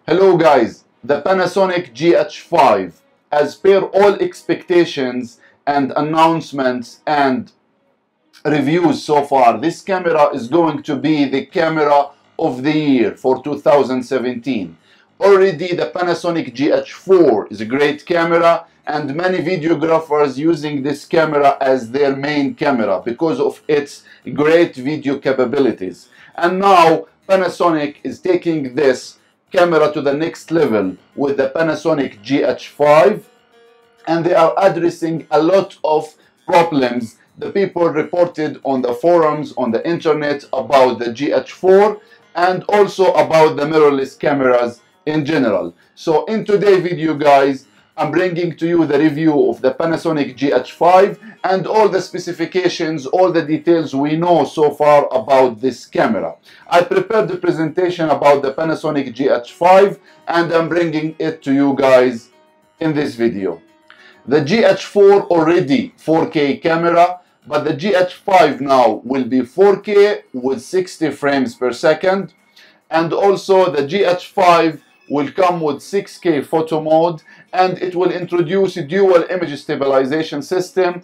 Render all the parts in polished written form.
Hello guys, the Panasonic GH5, as per all expectations and announcements and reviews so far, this camera is going to be the camera of the year for 2017. Already the Panasonic GH4 is a great camera and many videographers using this camera as their main camera because of its great video capabilities. And now Panasonic is taking this camera to the next level with the Panasonic GH5, and they are addressing a lot of problems the people reported on the forums on the internet about the GH4 and also about the mirrorless cameras in general. So in today's video guys, I'm bringing to you the review of the Panasonic GH5 and all the specifications, all the details we know so far about this camera. I prepared the presentation about the Panasonic GH5 and I'm bringing it to you guys in this video. The GH4 already 4K camera, but the GH5 now will be 4K with 60 frames per second, and also the GH5 will come with 6K photo mode, and it will introduce a dual image stabilization system,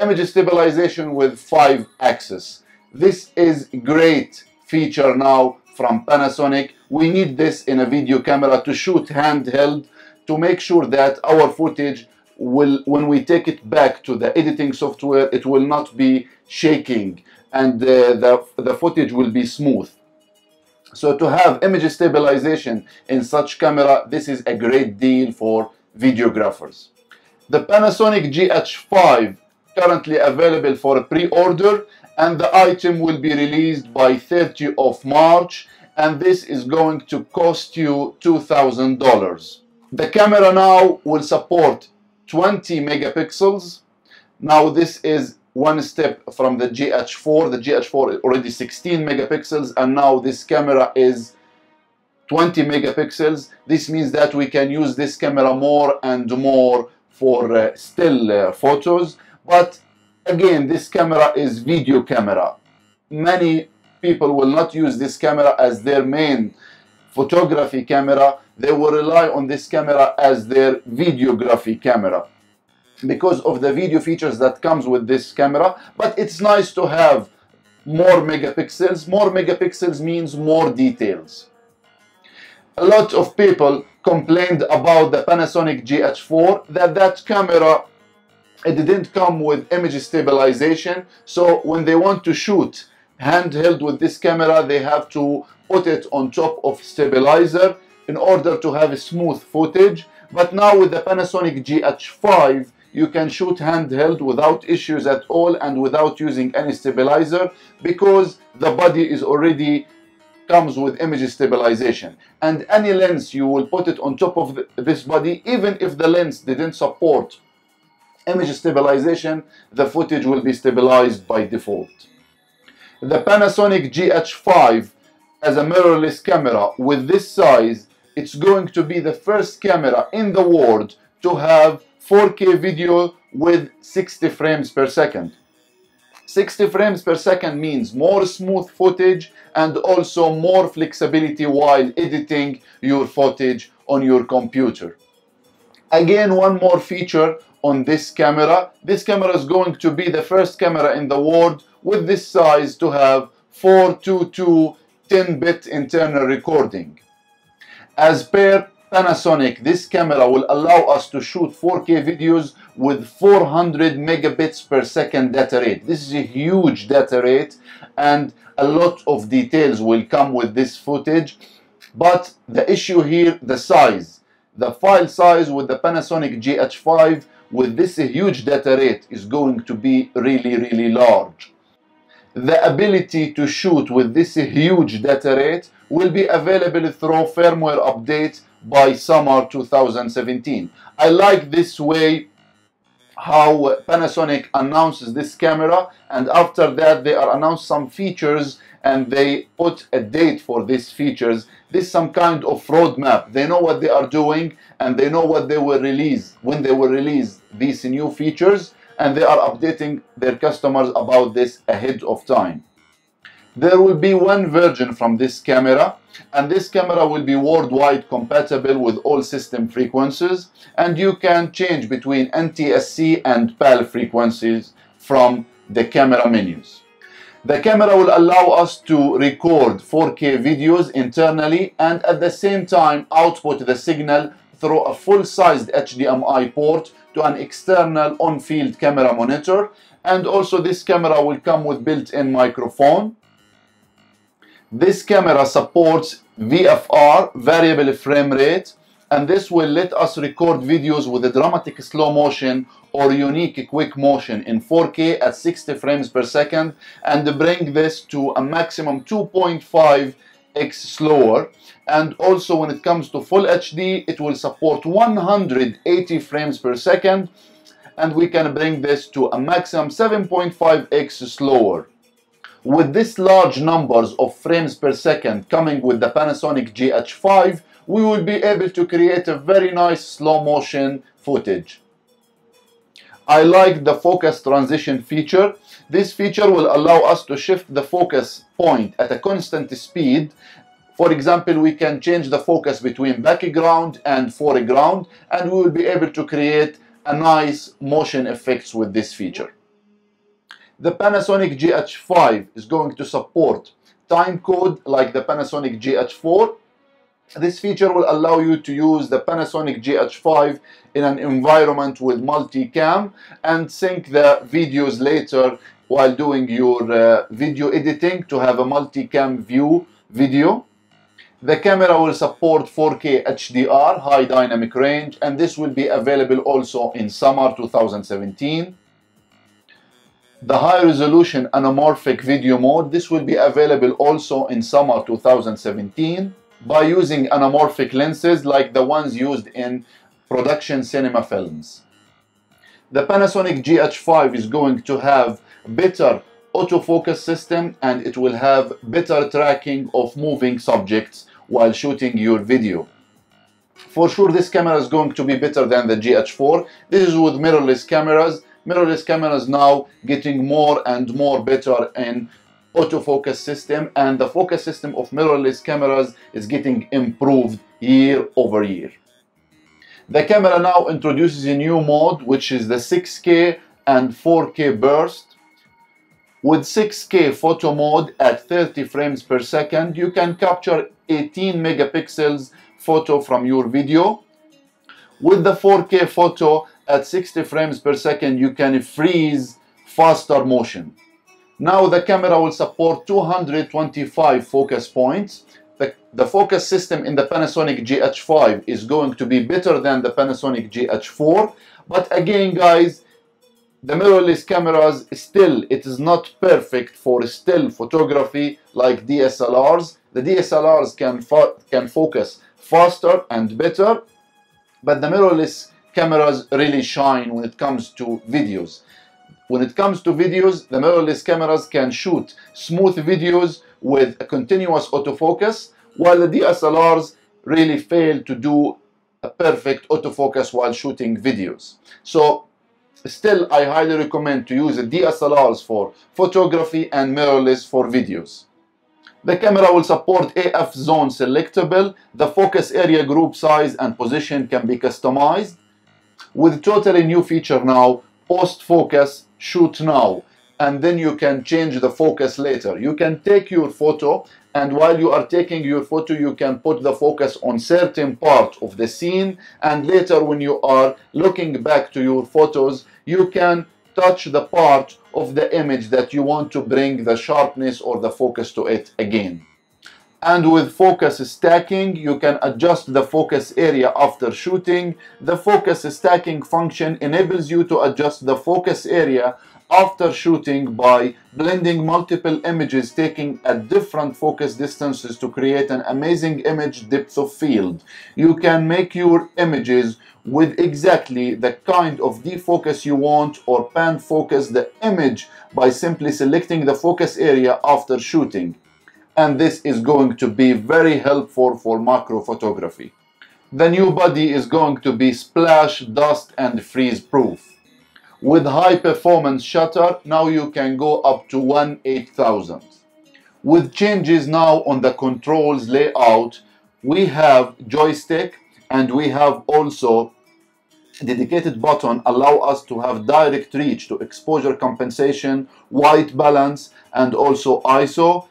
image stabilization with 5 axis. This is a great feature now from Panasonic. We need this in a video camera to shoot handheld to make sure that our footage will, when we take it back to the editing software, it will not be shaking and the footage will be smooth. So to have image stabilization in such camera, this is a great deal for videographers. The Panasonic GH5 currently available for pre-order, and the item will be released by 30th of March, and this is going to cost you $2,000. The camera now will support 20 megapixels. Now this is one step from the GH4. The GH4 is already 16 megapixels and now this camera is 20 megapixels. This means that we can use this camera more and more for still photos. But again, this camera is video camera. Many people will not use this camera as their main photography camera. They will rely on this camera as their videography camera because of the video features that comes with this camera. But it's nice to have more megapixels. More megapixels means more details. A lot of people complained about the Panasonic GH4 that camera, it didn't come with image stabilization, so when they want to shoot handheld with this camera, they have to put it on top of stabilizer in order to have a smooth footage. But now with the Panasonic GH5, you can shoot handheld without issues at all and without using any stabilizer because the body is already comes with image stabilization, and any lens you will put it on top of this body, even if the lens didn't support image stabilization, the footage will be stabilized by default. The Panasonic GH5 as a mirrorless camera with this size, it's going to be the first camera in the world to have 4K video with 60 frames per second. 60 frames per second means more smooth footage and also more flexibility while editing your footage on your computer. Again, one more feature on this camera. This camera is going to be the first camera in the world with this size to have 422 10-bit internal recording. As per Panasonic, this camera will allow us to shoot 4K videos with 400 megabits per second data rate. This is a huge data rate and a lot of details will come with this footage. But the issue here, the size. The file size with the Panasonic GH5 with this huge data rate is going to be really large. The ability to shoot with this huge data rate will be available through firmware update by summer 2017. I like this way how Panasonic announces this camera, and after that they are announced some features and they put a date for these features. This is some kind of roadmap. They know what they are doing and they know what they will release, when they will release these new features, and they are updating their customers about this ahead of time. There will be one version from this camera, and this camera will be worldwide compatible with all system frequencies, and you can change between NTSC and PAL frequencies from the camera menus. The camera will allow us to record 4K videos internally and at the same time output the signal through a full-sized HDMI port to an external on-field camera monitor, and also this camera will come with built-in microphone. This camera supports VFR, variable frame rate, and this will let us record videos with a dramatic slow motion or unique quick motion in 4K at 60 frames per second and bring this to a maximum 2.5x slower. And also when it comes to full HD, it will support 180 frames per second, and we can bring this to a maximum 7.5x slower. With this large numbers of frames per second coming with the Panasonic GH5, we will be able to create a very nice slow motion footage. I like the focus transition feature. This feature will allow us to shift the focus point at a constant speed. For example, we can change the focus between background and foreground, and we will be able to create a nice motion effects with this feature. The Panasonic GH5 is going to support time code like the Panasonic GH4. This feature will allow you to use the Panasonic GH5 in an environment with multicam and sync the videos later while doing your video editing to have a multicam view video. The camera will support 4K HDR, high dynamic range, and this will be available also in summer 2017. The high resolution anamorphic video mode, this will be available also in summer 2017 by using anamorphic lenses like the ones used in production cinema films. The Panasonic GH5 is going to have better autofocus system, and it will have better tracking of moving subjects while shooting your video. For sure this camera is going to be better than the GH4. This is with mirrorless cameras. Mirrorless cameras now getting more and more better in autofocus system, and the focus system of mirrorless cameras is getting improved year over year. The camera now introduces a new mode, which is the 6K and 4K burst. With 6K photo mode at 30 frames per second, you can capture 18 megapixels photo from your video. With the 4K photo at 60 frames per second, you can freeze faster motion. Now the camera will support 225 focus points. The focus system in the Panasonic GH5 is going to be better than the Panasonic GH4, but again guys, the mirrorless cameras still, it is not perfect for still photography like DSLRs. The DSLRs can focus faster and better, but the mirrorless cameras really shine when it comes to videos. When it comes to videos, the mirrorless cameras can shoot smooth videos with a continuous autofocus, while the DSLRs really fail to do a perfect autofocus while shooting videos. So still, I highly recommend to use the DSLRs for photography and mirrorless for videos. The camera will support AF zone selectable. The focus area, group size and position can be customized. With totally new feature now, post focus, shoot now, and then you can change the focus later. You can take your photo, and while you are taking your photo, you can put the focus on certain part of the scene, and later when you are looking back to your photos, you can touch the part of the image that you want to bring the sharpness or the focus to it again. And with focus stacking, you can adjust the focus area after shooting. The focus stacking function enables you to adjust the focus area after shooting by blending multiple images taking at different focus distances to create an amazing image depth of field. You can make your images with exactly the kind of defocus you want or pan focus the image by simply selecting the focus area after shooting. And this is going to be very helpful for macro photography. The new body is going to be splash, dust and freeze proof. With high performance shutter, now you can go up to 1/8000. With changes now on the controls layout, we have joystick and we have also dedicated button allow us to have direct reach to exposure compensation, white balance, and also ISO.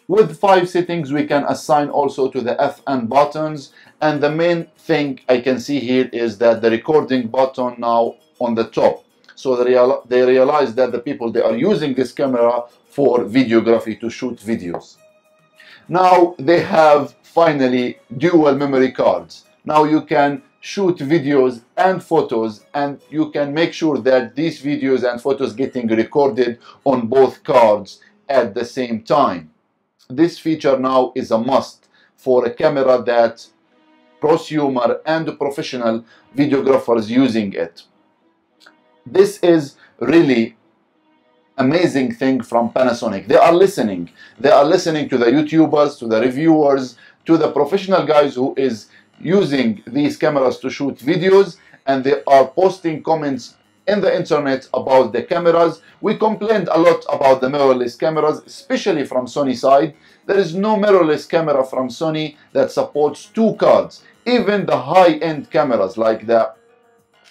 With 5 settings we can assign also to the FN buttons, and the main thing I can see here is that the recording button now on the top. So they realize that the people, they are using this camera for videography to shoot videos. Now they have finally dual memory cards. Now you can shoot videos and photos, and you can make sure that these videos and photos getting recorded on both cards at the same time. This feature now is a must for a camera that prosumer and professional videographers using it. This is really amazing thing from Panasonic. They are listening. They are listening to the YouTubers, to the reviewers, to the professional guys who is using these cameras to shoot videos, and they are posting comments in the internet about the cameras. We complained a lot about the mirrorless cameras, especially from Sony side. There is no mirrorless camera from Sony that supports 2 cards. Even the high-end cameras like the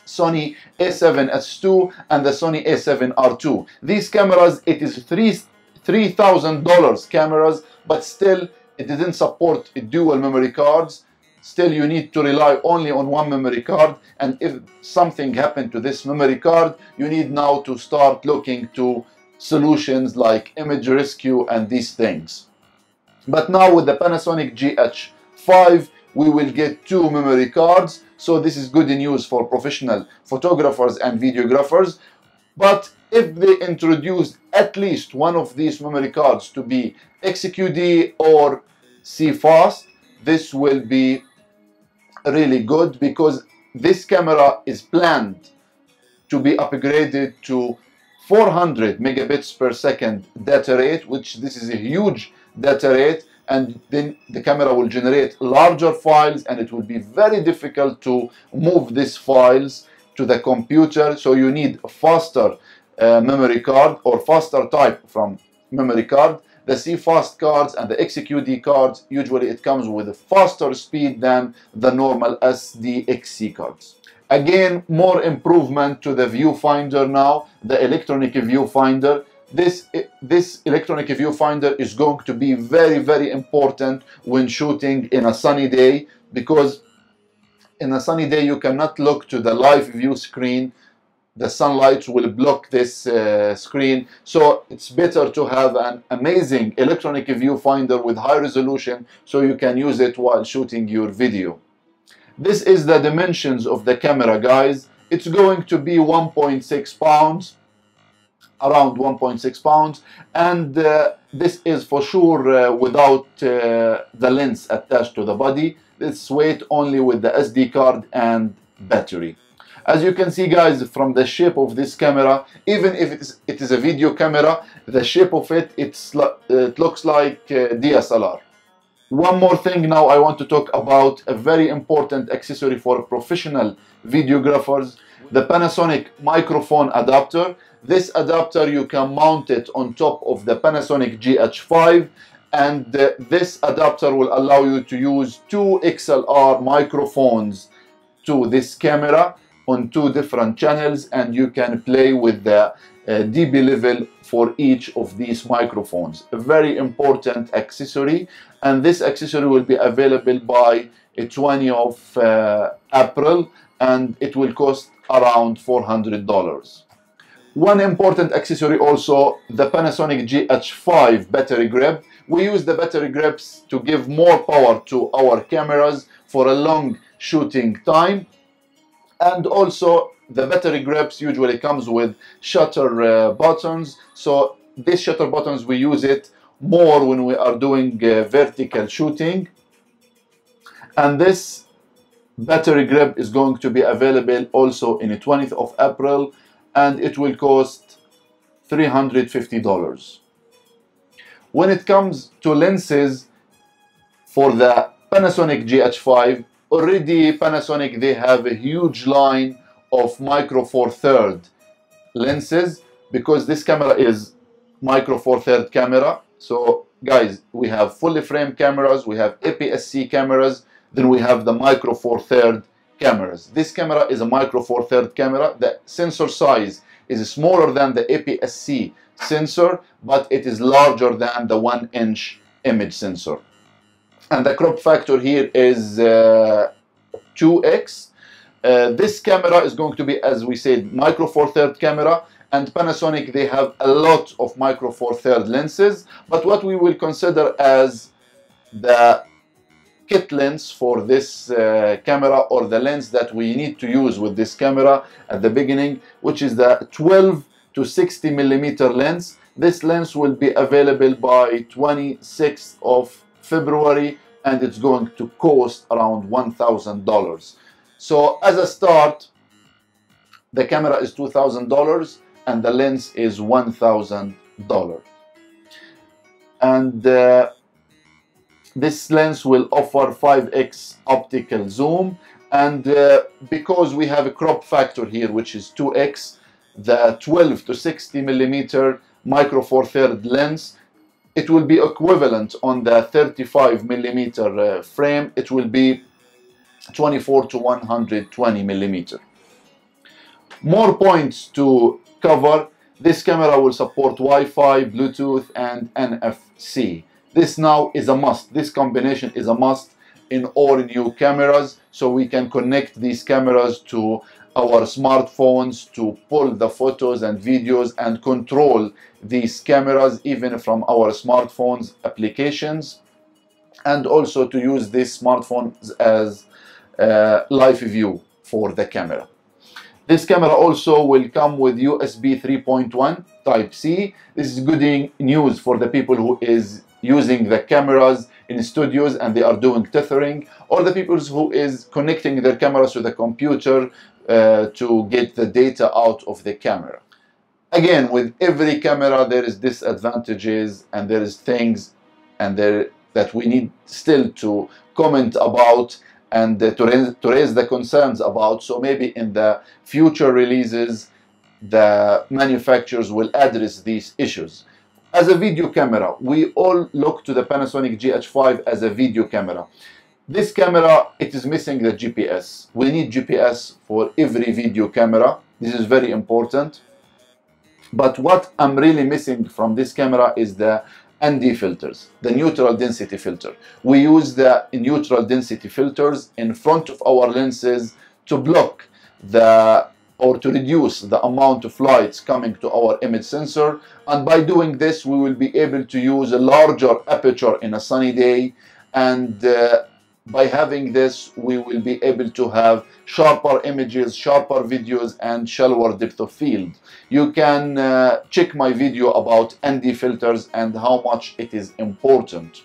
Sony A7S II and the Sony A7R II. These cameras, it is $3,000 cameras, but still it didn't support dual memory cards. Still you need to rely only on 1 memory card, and if something happened to this memory card, you need now to start looking to solutions like image rescue and these things. But now with the Panasonic GH5 we will get 2 memory cards, so this is good news for professional photographers and videographers. But if they introduce at least one of these memory cards to be XQD or CFast, this will be really good, because this camera is planned to be upgraded to 400 megabits per second data rate, which this is a huge data rate, and then the camera will generate larger files, and it will be very difficult to move these files to the computer. So you need a faster memory card or faster type from memory card. The CFast cards and the XQD cards, usually it comes with a faster speed than the normal SDXC cards. Again, more improvement to the viewfinder now, the electronic viewfinder. This electronic viewfinder is going to be very, very important when shooting in a sunny day, because in a sunny day you cannot look to the live view screen. The sunlight will block this screen, so it's better to have an amazing electronic viewfinder with high resolution so you can use it while shooting your video. This is the dimensions of the camera, guys. It's going to be 1.6 pounds, around 1.6 pounds, and this is for sure without the lens attached to the body. It's weight only with the SD card and battery. As you can see, guys, from the shape of this camera, even if it is a video camera, the shape of it, it looks like DSLR. One more thing now, I want to talk about a very important accessory for professional videographers, the Panasonic microphone adapter. This adapter, you can mount it on top of the Panasonic GH5, and this adapter will allow you to use 2 XLR microphones to this camera on 2 different channels, and you can play with the dB level for each of these microphones. A very important accessory, and this accessory will be available by 20th of April, and it will cost around $400. One important accessory also, the Panasonic GH5 battery grip. We use the battery grips to give more power to our cameras for a long shooting time. And also the battery grips usually comes with shutter buttons, so these shutter buttons we use it more when we are doing vertical shooting. And this battery grip is going to be available also in the 20th of April, and it will cost $350. When it comes to lenses for the Panasonic GH5, already Panasonic, they have a huge line of micro four third lenses, because this camera is micro four third camera, so guys, we have fully framed cameras, we have APS-C cameras, then we have the micro four third cameras. This camera is a micro four third camera. The sensor size is smaller than the APS-C sensor, but it is larger than the 1-inch image sensor. And the crop factor here is 2x. This camera is going to be, as we said, micro four third camera, and Panasonic, they have a lot of micro four third lenses, but what we will consider as the kit lens for this camera, or the lens that we need to use with this camera at the beginning, which is the 12 to 60 millimeter lens. This lens will be available by 26th of February, and it's going to cost around $1,000. So as a start, the camera is $2,000 and the lens is $1,000. And this lens will offer 5x optical zoom, and because we have a crop factor here which is 2x, the 12 to 60 millimeter micro four third lens, it will be equivalent on the 35 millimeter frame. It will be 24 to 120 millimeter. More points to cover. This camera will support Wi-Fi, Bluetooth, and NFC. This now is a must. This combination is a must in all new cameras, so we can connect these cameras to our smartphones to pull the photos and videos and control these cameras even from our smartphones applications, and also to use these smartphones as live view for the camera. This camera also will come with USB 3.1 Type-C. This is good news for the people who is using the cameras in studios and they are doing tethering, or the people who is connecting their cameras to the computer to get the data out of the camera. Again, with every camera there is disadvantages and there is things and that we need still to comment about and to raise the concerns about. So maybe in the future releases the manufacturers will address these issues. As a video camera, we all look to the Panasonic GH5 as a video camera. This camera, it is missing the GPS. We need GPS for every video camera. This is very important. But what I'm really missing from this camera is the ND filters, the neutral density filter. We use the neutral density filters in front of our lenses to block or to reduce the amount of lights coming to our image sensor, and by doing this we will be able to use a larger aperture in a sunny day, and by having this we will be able to have sharper images, sharper videos, and shallower depth of field. You can check my video about ND filters and how much it is important.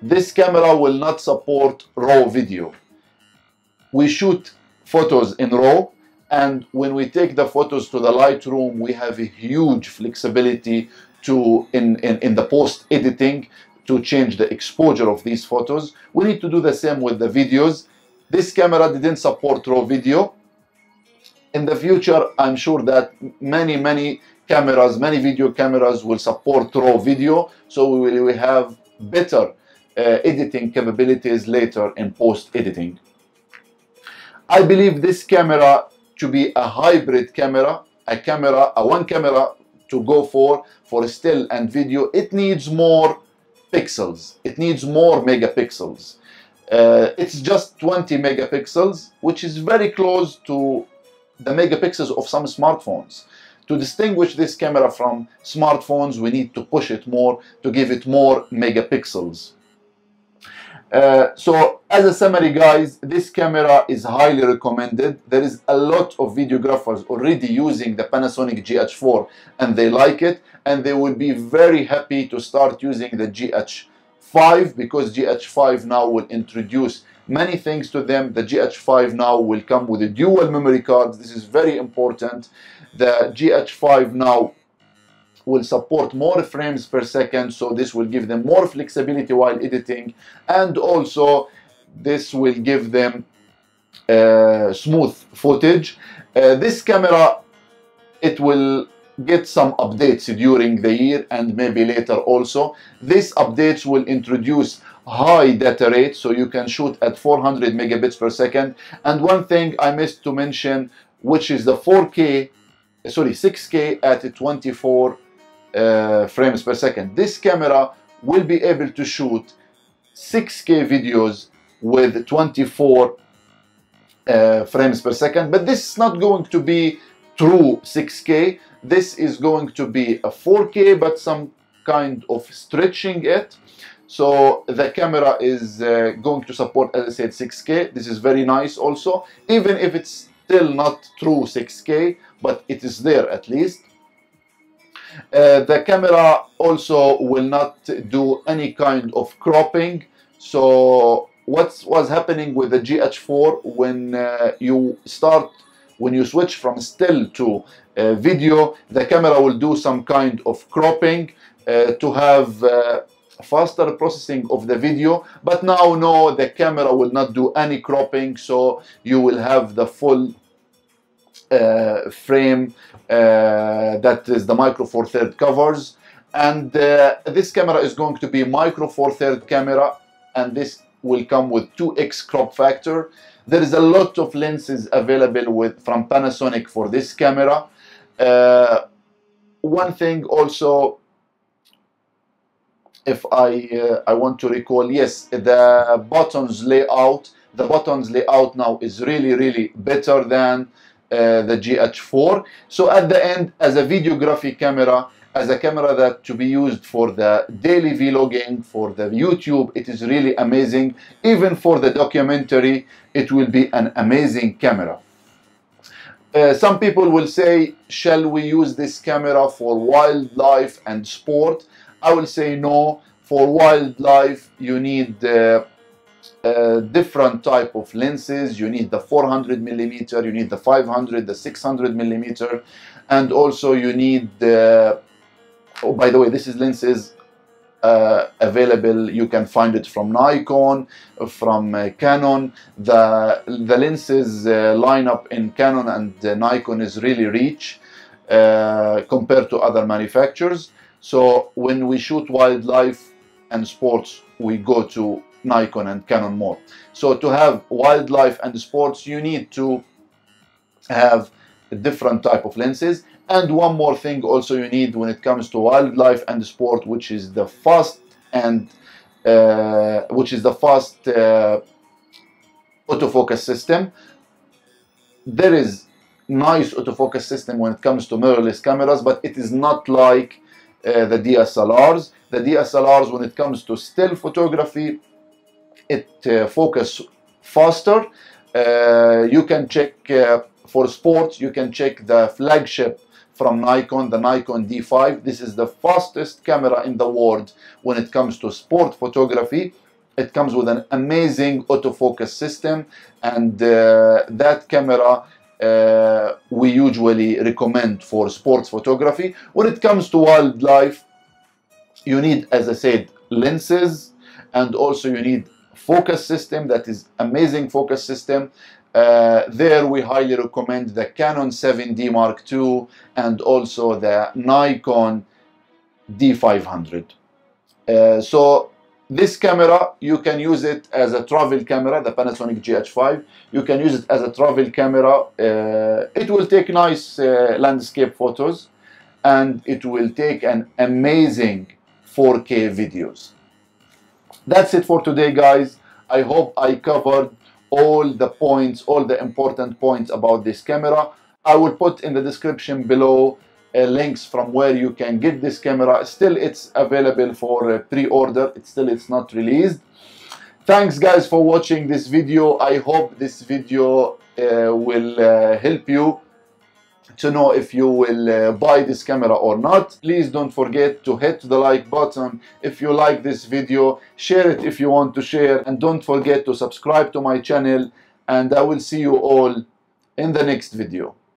This camera will not support RAW video. We shoot photos in RAW, and when we take the photos to the Lightroom, we have a huge flexibility to in the post editing to change the exposure of these photos. We need to do the same with the videos. This camera didn't support RAW video. In the future, I'm sure that many cameras, many video cameras will support RAW video, so we will have better editing capabilities later in post editing. I believe this camera to be a hybrid camera, one camera to go for still and video. It needs more pixels, it needs more megapixels. It's just 20 megapixels, which is very close to the megapixels of some smartphones. To distinguish this camera from smartphones, we need to push it more, to give it more megapixels. So as a summary, guys, this camera is highly recommended. There is a lot of videographers already using the Panasonic GH4 and they like it, and they will be very happy to start using the GH5 because GH5 now will introduce many things to them. The GH5 now will come with a dual memory card. This is very important. The GH5 now will support more frames per second, so this will give them more flexibility while editing, and also this will give them smooth footage. This camera, it will get some updates during the year and maybe later also. These updates will introduce high data rate, so you can shoot at 400 megabits per second. And one thing I missed to mention, which is the 6K at 24 frames per second. This camera will be able to shoot 6K videos with 24 frames per second, but this is not going to be true 6K. This is going to be a 4K, but some kind of stretching it. So the camera is going to support, as I said, 6K. This is very nice also, even if it's still not true 6K, but it is there at least. The camera also will not do any kind of cropping. So what was happening with the GH4, when you switch from still to video, the camera will do some kind of cropping to have faster processing of the video. But now no, the camera will not do any cropping, so you will have the full frame that is the micro four third covers. And this camera is going to be micro four third camera, and this will come with 2x crop factor. There is a lot of lenses available from Panasonic for this camera. One thing also, if I want to recall, yes, the buttons layout. The buttons layout now is really better than the GH4. So at the end, as a videography camera, as a camera that to be used for the daily vlogging, for the YouTube, it is really amazing. Even for the documentary, it will be an amazing camera. Some people will say, shall we use this camera for wildlife and sport? I will say no. For wildlife, you need different type of lenses. You need the 400 millimeter, you need the 500, the 600 millimeter, and also you need the, oh, by the way, this is lenses available. You can find it from Nikon, from Canon. The lenses lineup in Canon and Nikon is really rich compared to other manufacturers. So when we shoot wildlife and sports, we go to Nikon and Canon more. So to have wildlife and sports, you need to have a different type of lenses. And one more thing also you need when it comes to wildlife and sport, which is the fast and autofocus system. There is nice autofocus system when it comes to mirrorless cameras, but it is not like the DSLRs. The DSLRs, when it comes to still photography, it focus faster. You can check for sports, you can check the flagship from Nikon, the Nikon D5. This is the fastest camera in the world when it comes to sport photography. It comes with an amazing autofocus system, and that camera we usually recommend for sports photography. When it comes to wildlife, you need, as I said, lenses, and also you need focus system. That is amazing focus system. There we highly recommend the Canon 7D Mark II and also the Nikon D500. So this camera, you can use it as a travel camera, the Panasonic GH5. You can use it as a travel camera. It will take nice landscape photos, and it will take an amazing 4K videos. That's it for today, guys. I hope I covered all the points, all the important points about this camera. I will put in the description below links from where you can get this camera. Still, it's available for pre-order. It's not released. Thanks, guys, for watching this video. I hope this video will help you to know if you will buy this camera or not. Please don't forget to hit the like button if you like this video. Share it if you want to share, and don't forget to subscribe to my channel, and I will see you all in the next video.